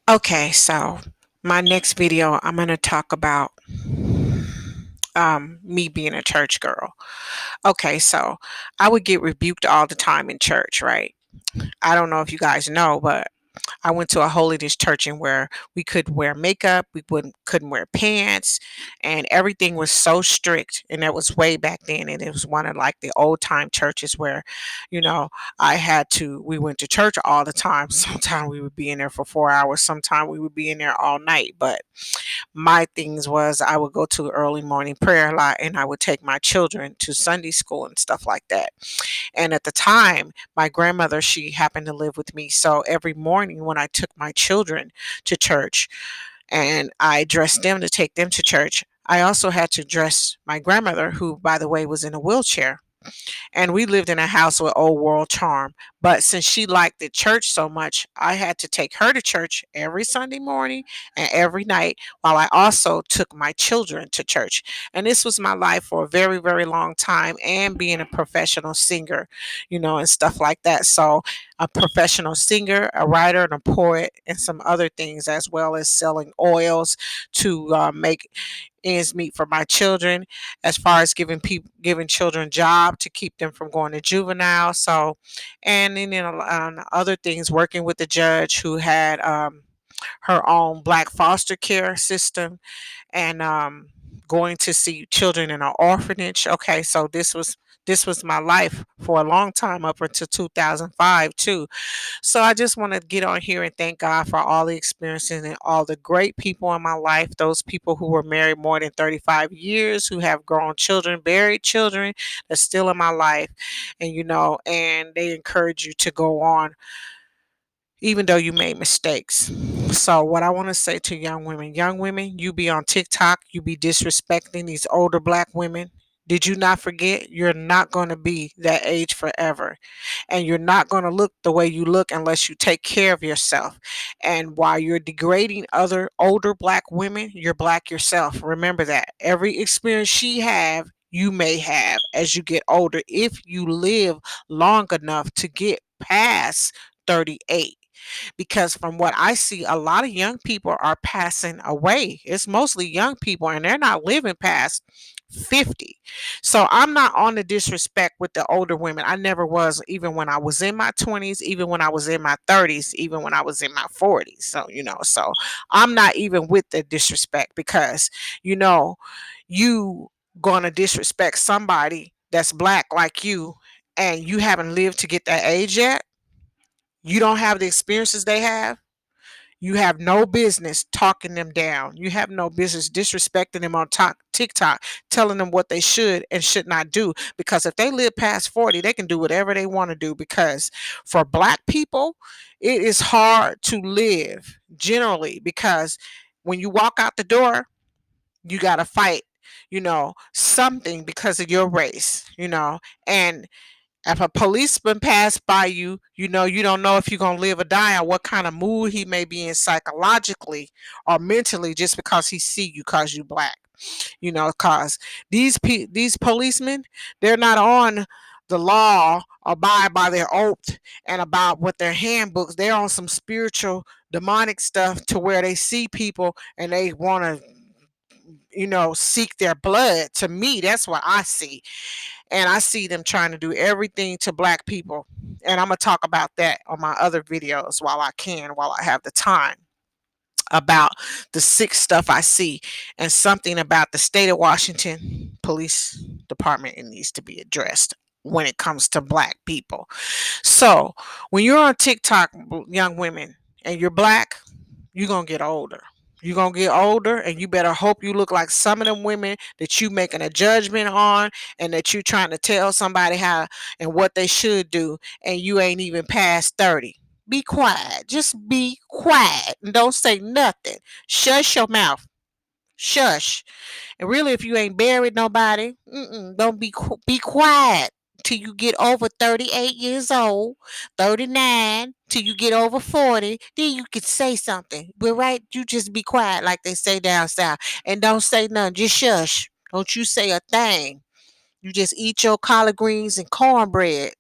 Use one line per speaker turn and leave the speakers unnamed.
Okay, so my next video, I'm going to talk about me being a church girl. Okay, so I would get rebuked all the time in church, right? I don't know if you guys know, but I went to a holiness church and where we could wear makeup, we couldn't wear pants, and everything was so strict. And that was way back then, and it was one of like the old time churches where, you know, we went to church all the time. Sometimes we would be in there for 4 hours, sometimes we would be in there all night. But my things was I would go to early morning prayer a lot, and I would take my children to Sunday school and stuff like that. And at the time, my grandmother, she happened to live with me. So every morning when I took my children to church and I dressed them to take them to church, I also had to dress my grandmother, who, by the way, was in a wheelchair. And we lived in a house with old world charm. But since she liked the church so much, I had to take her to church every Sunday morning and every night, while I also took my children to church. And this was my life for a very, very long time, and being a professional singer, and stuff like that. So, a professional singer, a writer, and a poet, and some other things, as well as selling oils to make ends meet for my children, as far as giving children job to keep them from going to juvenile. So, and then other things, working with the judge who had her own black foster care system, and going to see children in an orphanage. Okay, so this was my life for a long time, up until 2005 too. So I just want to get on here and thank God for all the experiences and all the great people in my life. Those people who were married more than 35 years, who have grown children, buried children, that's still in my life. And and they encourage you to go on even though you made mistakes. So what I want to say to young women, you be on TikTok, you be disrespecting these older black women. Did you not forget you're not going to be that age forever? And you're not going to look the way you look unless you take care of yourself. And while you're degrading other older black women, you're black yourself. Remember that. Every experience she have, you may have as you get older, if you live long enough to get past 38. Because from what I see, a lot of young people are passing away. It's mostly young people, and they're not living past 50. So I'm not on the disrespect with the older women. I never was, even when I was in my 20s, even when I was in my 30s, even when I was in my 40s. So I'm not even with the disrespect, because you know you going to disrespect somebody that's black like you, and you haven't lived to get that age yet. You don't have the experiences they have. You have no business talking them down. You have no business disrespecting them on TikTok, telling them what they should and should not do. Because if they live past 40, they can do whatever they want to do. Because for black people, it is hard to live generally, because when you walk out the door, you got to fight, something because of your race, and if a policeman pass by you, you don't know if you're going to live or die, or what kind of mood he may be in psychologically or mentally, just because he see you because you black. Cause these policemen, they're not on the law, abide by their oath and about what their handbooks. They're on some spiritual demonic stuff, to where they see people and they want to seek their blood. To me, that's what I see. And I see them trying to do everything to black people. And I'm going to talk about that on my other videos while I have the time, about the sick stuff I see, and something about the state of Washington police department. It needs to be addressed when it comes to black people. So when you're on TikTok, young women, and you're black, you're going to get older. You're going to get older, and you better hope you look like some of them women that you making a judgment on, and that you trying to tell somebody how and what they should do, and you ain't even past 30. Be quiet. Just be quiet and don't say nothing. Shush your mouth. Shush. And really, if you ain't buried nobody, don't be quiet till you get over 38 years old, 39, till you get over 40. Then you could say something. But right, you just be quiet, like they say down south, and don't say nothing. Just shush. Don't you say a thing. You just eat your collard greens and cornbread.